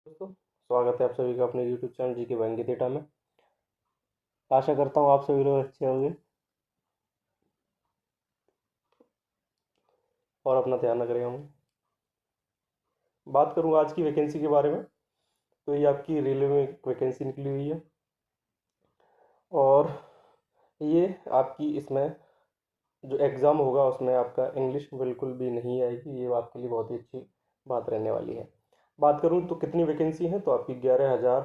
दोस्तों, स्वागत है आप सभी का अपने YouTube चैनल जी के बैंक डेटा में। आशा करता हूँ आप सभी लोग अच्छे होंगे और अपना ध्यान रख रहे होंगे। बात करूँ आज की वैकेंसी के बारे में, तो ये आपकी रेलवे में एक वैकेंसी निकली हुई है और ये आपकी इसमें जो एग्ज़ाम होगा उसमें आपका इंग्लिश बिल्कुल भी नहीं आएगी। ये आपके लिए बहुत ही अच्छी बात रहने वाली है। बात करूँ तो कितनी वैकेंसी है, तो आपकी 11,000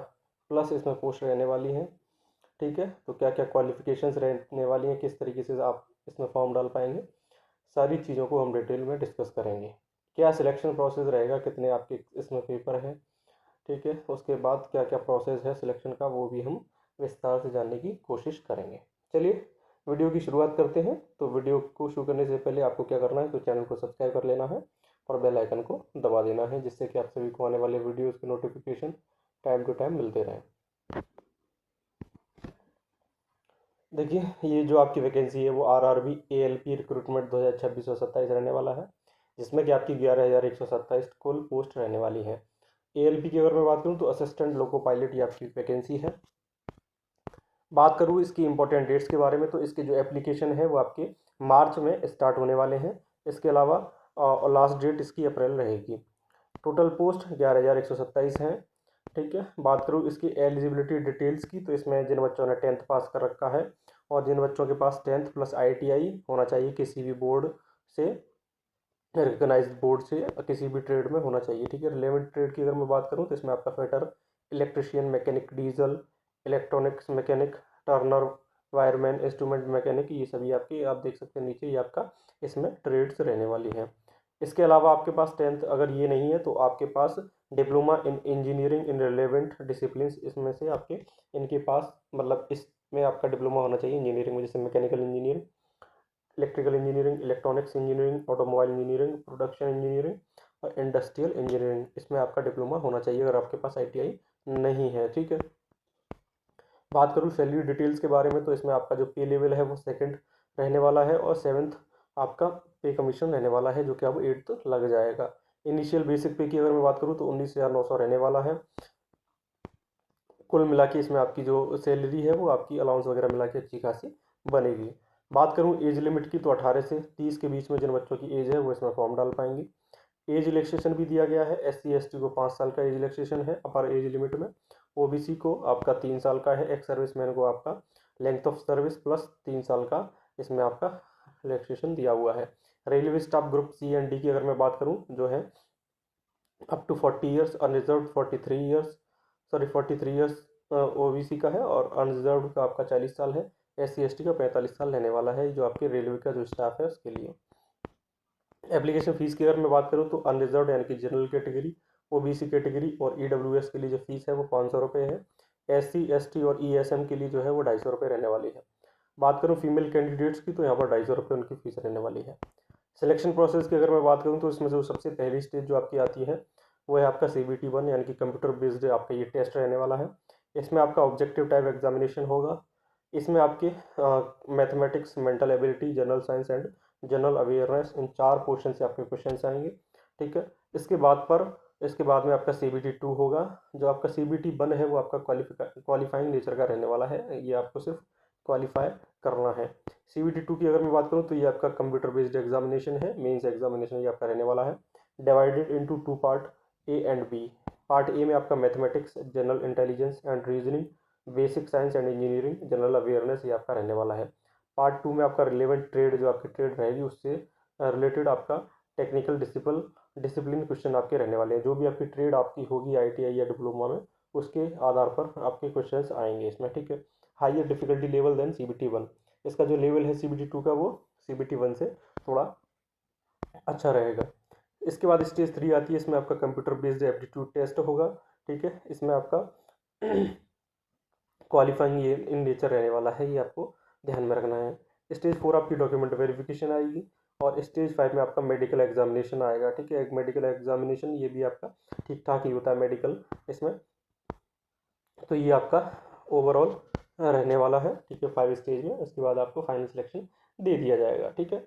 प्लस इसमें पोस्ट रहने वाली हैं। ठीक है, तो क्या क्या क्वालिफिकेशंस रहने वाली हैं, किस तरीके से आप इसमें फॉर्म डाल पाएंगे, सारी चीज़ों को हम डिटेल में डिस्कस करेंगे। क्या सिलेक्शन प्रोसेस रहेगा, कितने आपके इसमें पेपर हैं, ठीक है, उसके बाद क्या क्या प्रोसेस है सिलेक्शन का, वो भी हम विस्तार से जानने की कोशिश करेंगे। चलिए वीडियो की शुरुआत करते हैं। तो वीडियो को शुरू करने से पहले आपको क्या करना है, तो चैनल को सब्सक्राइब कर लेना है और बेल आइकन को दबा देना है, जिससे कि आप सभी को आने वाले वीडियोज़ के नोटिफिकेशन टाइम टू टाइम मिलते रहें। देखिए, ये जो आपकी वैकेंसी है वो RRB ALP रिक्रूटमेंट 2026-27 रहने वाला है, जिसमें कि आपकी 11,127 कुल पोस्ट रहने वाली है। ALP की अगर मैं बात करूँ तो असिस्टेंट लोको पायलट ये आपकी वैकेंसी है। बात करूँ इसकी इंपॉर्टेंट डेट्स के बारे में, तो इसके जो एप्लीकेशन है वो आपके मार्च में स्टार्ट होने वाले हैं। इसके अलावा लास्ट डेट इसकी अप्रैल रहेगी। टोटल पोस्ट 11,127 हैं। ठीक है, बात करूँ इसकी एलिजिबिलिटी डिटेल्स की, तो इसमें जिन बच्चों ने 10th पास कर रखा है और जिन बच्चों के पास 10th प्लस ITI होना चाहिए किसी भी बोर्ड से, रिकग्नाइज्ड बोर्ड से, किसी भी ट्रेड में होना चाहिए। ठीक है, रिलेवेंट ट्रेड की अगर मैं बात करूँ तो इसमें आपका fitter, electrician, mechanic, diesel, electronics mechanic, Turner, wireman, instrument mechanic, ये सभी आपके आप देख सकते हैं नीचे, ये आपका इसमें ट्रेड्स रहने वाली हैं। इसके अलावा आपके पास 10th अगर ये नहीं है तो आपके पास diploma in engineering in relevant discipline, इसमें से आपके इनके पास मतलब इसमें आपका डिप्लोमा होना चाहिए इंजीनियरिंग में, जैसे mechanical engineering, electrical engineering, electronics engineering, automobile engineering, production engineering और इंडस्ट्रियल इंजीनियरिंग, इसमें आपका डिप्लोमा होना चाहिए अगर आपके पास ITI नहीं है। ठीक है, बात करूँ सैलरी डिटेल्स के बारे में, तो इसमें आपका जो पे लेवल है वो सेकंड रहने वाला है और 7th आपका पे कमीशन रहने वाला है, जो कि अब 8th लग जाएगा। इनिशियल बेसिक पे की अगर मैं बात करूँ तो 19,900 रहने वाला है। कुल मिला के इसमें आपकी जो सैलरी है वो आपकी अलाउंस वगैरह मिला के अच्छी खासी बनेगी। बात करूँ एज लिमिट की, तो 18 से 30 के बीच में जिन बच्चों की एज है वो इसमें फॉर्म डाल पाएंगे। एज रिलैक्सेशन भी दिया गया है। SC ST को 5 साल का एज रिलैक्सेशन है अपर एज लिमिट में। OBC को आपका 3 साल का है। एक्स सर्विसमैन को आपका लेंथ ऑफ सर्विस प्लस 3 साल का इसमें आपका रिलैक्सेशन दिया हुआ है। Railway staff group C and D की अगर मैं बात करूँ, जो है up to 40 years, unreserve 43 years, sorry 43 years OBC का है और अनरिजर्व का आपका 40 साल है। SC ST का 45 साल रहने वाला है, जो आपके रेलवे का जो स्टाफ है उसके लिए। एप्लीकेशन फ़ीस की अगर मैं बात करूँ तो अनरिजर्व यानी कि जनरल कैटेगरी, OBC कैटेगरी और EWS के लिए जो फीस है वो 500 रुपये है। SC ST और ESM के लिए जो है वो 250 रुपये रहने वाली है। बात करूँ फीमेल कैंडिडेट्स की, तो यहाँ पर 250 रुपये उनकी फ़ीस रहने वाली है। सिलेक्शन प्रोसेस की अगर मैं बात करूँ तो इसमें जो सबसे पहली स्टेज जो आपकी आती है वो है आपका CBT 1 यानी कि कंप्यूटर बेस्ड आपका ये टेस्ट रहने वाला है। इसमें आपका ऑब्जेक्टिव टाइप एग्जामिनेशन होगा। इसमें आपके mathematics, mental ability, general science and general awareness, in 4 portion से आपके क्वेश्चन आएंगे। ठीक है, इसके बाद में आपका CBT 2 होगा। जो आपका CBT 1 है वो आपका क्वालिफाइंग नेचर का रहने वाला है, ये आपको सिर्फ क्वालिफाई करना है। CBT 2 की अगर मैं बात करूँ तो ये आपका कंप्यूटर बेस्ड एग्जामिनेशन है, मेंस एग्जामिनेशन ये आपका रहने वाला है। Divided into 2 part, A and B। Part A में आपका mathematics, general intelligence and reasoning, basic science and engineering, general awareness, ये आपका रहने वाला है। पार्ट 2 में आपका रिलेवेंट ट्रेड, जो आपकी ट्रेड रहेगी उससे रिलेटेड आपका टेक्निकल डिसिप्लिन क्वेश्चन आपके रहने वाले हैं। जो भी आपकी ट्रेड आपकी होगी ITI या डिप्लोमा में, उसके आधार पर आपके क्वेश्चंस आएंगे इसमें। ठीक है, higher difficulty level then CBT 1। इसका जो लेवल है CBT 2 का वो CBT 1 से थोड़ा अच्छा रहेगा। इसके बाद स्टेज 3 आती है, इसमें आपका कंप्यूटर बेस्ड एप्टीट्यूड टेस्ट होगा। ठीक है, इसमें आपका क्वालिफाइंग ये इन नेचर रहने वाला है, ये आपको ध्यान में रखना है। स्टेज 4 आपकी डॉक्यूमेंट वेरिफिकेशन आएगी और स्टेज 5 में आपका मेडिकल एग्जामिनेशन आएगा। ठीक है, एक मेडिकल एग्जामिनेशन ये भी आपका ठीक ठाक ही होता है मेडिकल इसमें। तो ये आपका ओवरऑल रहने वाला है। ठीक है, 5 स्टेज में, उसके बाद आपको फाइनल सिलेक्शन दे दिया जाएगा। ठीक है,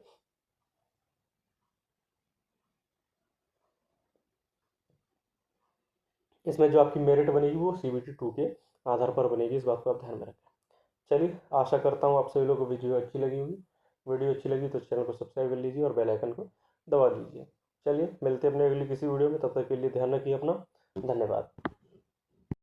इसमें जो आपकी मेरिट बनेगी वो CBT 2 के आधार पर बनेगी, इस बात को आप ध्यान में रखें। चलिए, आशा करता हूँ आप सभी लोगों को वीडियो अच्छी लगी होगी। वीडियो अच्छी लगी तो चैनल को सब्सक्राइब कर लीजिए और बेल आइकन को दबा दीजिए। चलिए, मिलते हैं अपने अगली किसी वीडियो में, तब तक के लिए ध्यान रखिए अपना। धन्यवाद।